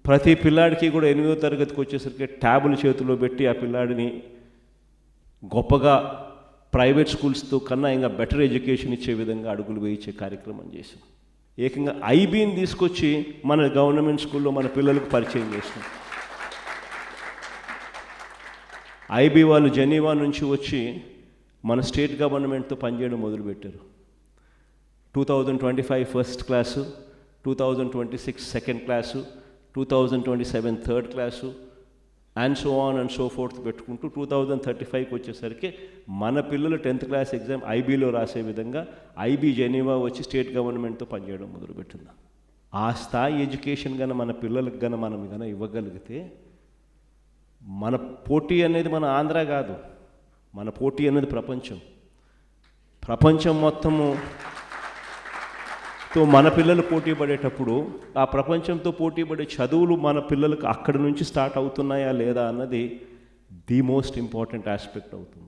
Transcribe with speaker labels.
Speaker 1: ప్రతి పిల్లాడికి కూడా 8వ తరగతికి వచ్చేసరికి ట్యాబులు చేతిలో పెట్టి ఆ పిల్లాడిని గొప్పగా ప్రైవేట్ స్కూల్స్తో కన్నా ఇంకా బెటర్ ఎడ్యుకేషన్ ఇచ్చే విధంగా అడుగులు వేయించే కార్యక్రమం చేసాం. ఏకంగా ఐబీని తీసుకొచ్చి మన గవర్నమెంట్ స్కూల్లో మన పిల్లలకు పరిచయం చేసాం. ఐబీ వాళ్ళు జెనీవా నుంచి వచ్చి మన స్టేట్ గవర్నమెంట్తో పనిచేయడం మొదలుపెట్టారు. 2025 first class, 2026 second class, 2027 third class and so on and so fourth పెట్టుకుంటూ 2035కి వచ్చేసరికి మన పిల్లలు 10th క్లాస్ ఎగ్జామ్ ఐబీలో రాసే విధంగా ఐబీ జెనీవా వచ్చి స్టేట్ గవర్నమెంట్తో పనిచేయడం మొదలుపెట్టింది. ఆ స్థాయి ఎడ్యుకేషన్ కన్నా మన పిల్లలకు కన్నా మనం కన్నా ఇవ్వగలిగితే మన పోటీ అనేది మన ఆంధ్ర కాదు, మన పోటీ అనేది ప్రపంచం మొత్తము తో మన పిల్లలు పోటీ పడేటప్పుడు ఆ ప్రపంచంతో పోటీ పడే చదువులు మన పిల్లలకు అక్కడి నుంచి స్టార్ట్ అవుతున్నాయా లేదా అన్నది ది మోస్ట్ ఇంపార్టెంట్ ఆస్పెక్ట్ అవుతుంది.